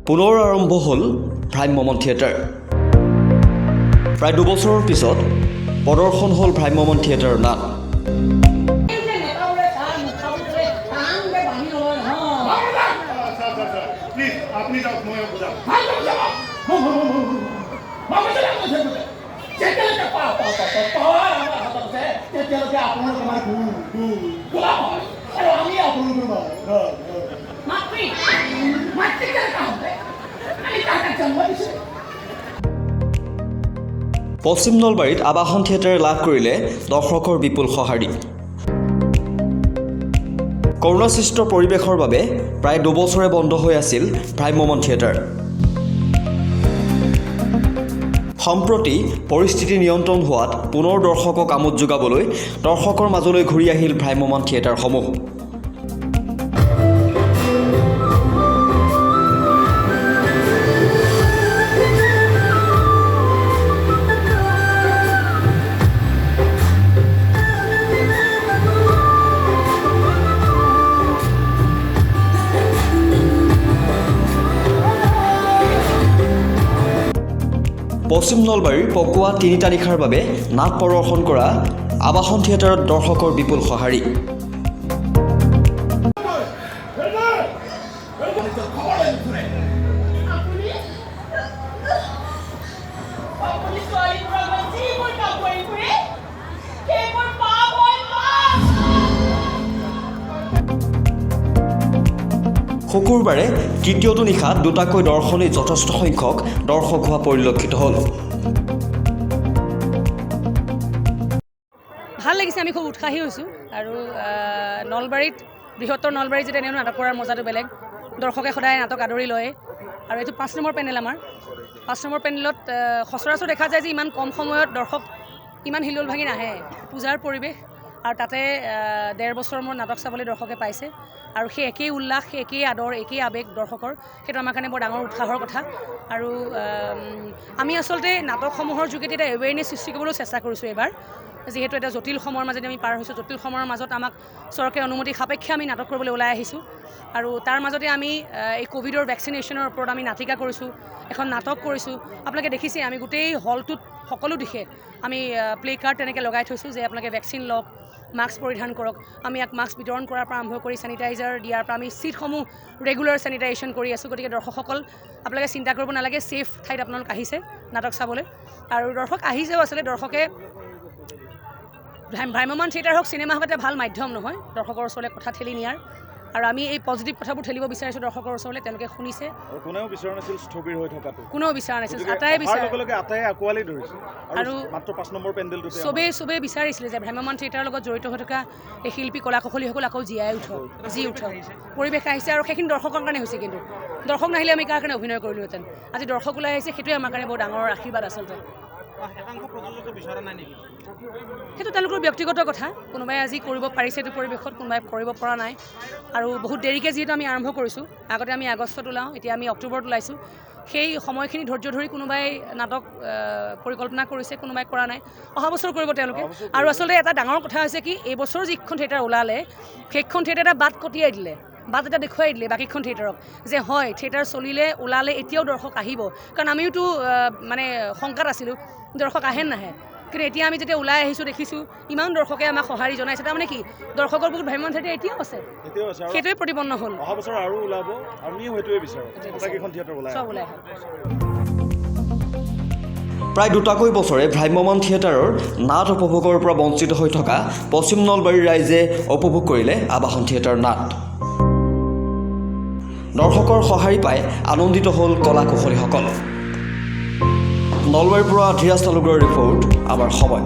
পুনৰ আৰম্ভ হ'ল ভ্ৰাম্যমাণ থিয়েটাৰ। প্ৰায় 2 বছৰৰ পিছত প্ৰদৰ্শন হ'ল ভ্ৰাম্যমাণ থিয়েটাৰৰ নাট। পশ্চিম নলবাৰীত আবাহন থিয়েটাৰে লাভ কৰিলে দৰ্শকৰ বিপুল সঁহাৰি। কৰোণাসৃষ্ট পৰিৱেশৰ বাবে প্ৰায় 2 বছৰে বন্ধ হৈ আছিল ভ্ৰাম্যমাণ থিয়েটাৰ। সম্প্ৰতি পৰিস্থিতি নিয়ন্ত্ৰণ হোৱাত পুনৰ দৰ্শকক আমোদ যোগাবলৈ দৰ্শকৰ মাজলৈ ঘূৰি আহিল ভ্ৰাম্যমাণ থিয়েটাৰসমূহ। পশ্চিম নলবাৰীৰ পকোৱা 3টা নিশাৰ বাবে নাট প্ৰদৰ্শন কৰা আবাহন থিয়েটাৰত দৰ্শকৰ বিপুল সঁহাৰি। শুকুৰবাৰে তৃতীয়টো নিশাত 2টাকৈ দৰ্শনী যথেষ্ট সংখ্যক দৰ্শক হোৱা পৰিলক্ষিত হ'ল। ভাল লাগিছে, আমি খুব উৎসাহী হৈছোঁ। আৰু নলবাৰীত বৃহত্তৰ নলবাৰীত যেতিয়া এনেও নাটক কৰাৰ মজাটো বেলেগ। দৰ্শকে সদায় নাটক আদৰি লয়। আৰু এইটো 5 নম্বৰ পেনেল আমাৰ। 5 নম্বৰ পেনেলত সচৰাচৰ দেখা যায় যে ইমান কম সময়ত দৰ্শক ইমান হিলোল ভাঙি নাহে। পূজাৰ পৰিৱেশ আৰু তাতে 1.5 বছৰ মূৰত নাটক চাবলৈ দৰ্শকে পাইছে। আৰু সেই একেই উল্লাস, সেই একেই আদৰ, একেই আৱেগ দৰ্শকৰ, সেইটো আমাৰ কাৰণে বৰ ডাঙৰ উৎসাহৰ কথা। আৰু আমি আচলতে নাটকসমূহৰ যোগেদি এটা এৱেৰনেছ সৃষ্টি কৰিবলৈও চেষ্টা কৰিছোঁ এইবাৰ। যিহেতু এটা জটিল সময়ৰ মাজেদি আমি পাৰ হৈছোঁ, জটিল সময়ৰ মাজত আমাক চৰকাৰী অনুমতি সাপেক্ষে আমি নাটক কৰিবলৈ ওলাই আহিছোঁ। আৰু তাৰ মাজতে আমি এই ক'ভিডৰ ভেকচিনেশ্যনৰ ওপৰত আমি নাটিকা কৰিছোঁ, এখন নাটক কৰিছোঁ। আপোনালোকে দেখিছে আমি গোটেই হলটোত সকলো দিশে আমি প্লে কাৰ্ড তেনেকৈ লগাই থৈছোঁ যে আপোনালোকে ভেকচিন লওক, মাস্ক পৰিধান কৰক। আমি ইয়াক মাস্ক বিতৰণ কৰাৰ পৰা আৰম্ভ কৰি চেনিটাইজাৰ দিয়াৰ পৰা আমি ছিটসমূহ ৰেগুলাৰ চেনিটাইজেশ্যন কৰি আছোঁ। গতিকে দৰ্শকসকল আপোনালোকে চিন্তা কৰিব নালাগে, ছেফ ঠাইত আপোনালোক আহিছে নাটক চাবলৈ। আৰু দৰ্শক আহিছেও, আচলতে দৰ্শকে ভ্ৰাম্যমাণ থিয়েটাৰ হওক, চিনেমা হওক, এটা ভাল মাধ্যম নহয় দৰ্শকৰ ওচৰলৈ কথা ঠেলি নিয়াৰ। আৰু আমি এই পজিটিভ কথাবোৰ ঠেলিব বিচাৰিছোঁ দৰ্শকৰ ওচৰলৈ, তেওঁলোকে শুনিছে। কোনেও বিচৰা নাছিল স্থবিৰ হৈ থকাটো, কোনেও বিচৰা নাছিল, আটাই বিচাৰে। আটাই আঁকোৱালি ধৰিছে। আৰু মাত্ৰ 5 নম্বৰ পেণ্ডেলটোতে চবেই বিচাৰিছিলে যে ভ্ৰাম্যমাণ থিয়েটাৰৰ লগত জড়িত হৈ থকা এই শিল্পী কলা কৌশলীসকল আকৌ জীয়াই উঠক, পৰিৱেশ আহিছে। আৰু সেইখিনি দৰ্শকৰ কাৰণে হৈছে, কিন্তু দৰ্শক নাহিলে আমি কাৰ কাৰণে অভিনয় কৰিলোহেঁতেন। আজি দৰ্শক ওলাই আহিছে, সেইটোৱে আমাৰ কাৰণে বৰ ডাঙৰ আশীৰ্বাদ আচলতে। সেইটো তেওঁলোকৰ ব্যক্তিগত কথা। কোনোবাই আজি কৰিব পাৰিছে এইটো পৰিৱেশত, কোনোবাই কৰিব পৰা নাই। আৰু বহুত দেৰিকৈ যিহেতু আমি আৰম্ভ কৰিছোঁ, আগতে আমি আগষ্টত ওলাওঁ, এতিয়া আমি অক্টোবৰত ওলাইছোঁ। সেই সময়খিনি ধৈৰ্য ধৰি কোনোবাই নাটক পৰিকল্পনা কৰিছে, কোনোবাই কৰা নাই। অহা বছৰ কৰিব তেওঁলোকে। আৰু আচলতে এটা ডাঙৰ কথা হৈছে কি, এইবছৰ যিখন থিয়েটাৰ ওলালে সেইখন থিয়েটাৰ এটা বাট কটিয়াই দিলে, বাট এটা দেখুৱাই দিলে বাকীখন থিয়েটাৰক, যে হয় থিয়েটাৰ চলিলে, ওলালে এতিয়াও দৰ্শক আহিব। কাৰণ আমিওতো মানে শংকাত আছিলোঁ দৰ্শক আহে নাহে। কিন্তু এতিয়া আমি যেতিয়া ওলাই আহিছোঁ, দেখিছোঁ ইমান দৰ্শকে আমাক সঁহাৰি জনাইছে। তাৰমানে কি, দৰ্শকৰ বহুত ভ্ৰাম্যমাণ থিয়েটাৰ এতিয়াও আছে, সেইটোৱে প্ৰতিপন্ন হ'ল। অহা বছৰ আৰু ওলাব, আমিও সেইটোৱে বিচাৰোঁ, বাকীখন থিয়েটাৰ ওলাই চব ওলাই আহে। প্ৰায় 2টাকৈ বছৰে ভ্ৰাম্যমাণ থিয়েটাৰৰ নাট উপভোগৰ পৰা বঞ্চিত হৈ থকা পশ্চিম নলবাৰীৰ ৰাইজে উপভোগ কৰিলে আবাহন থিয়েটাৰ নাট। দৰ্শকৰ সঁহাৰি পাই আনন্দিত হ'ল কলা কৌশলীসকল। নলবাৰীৰ পৰা ধীৰাজ তালুকদাৰৰ ৰিপৰ্ট, আমাৰ সময়।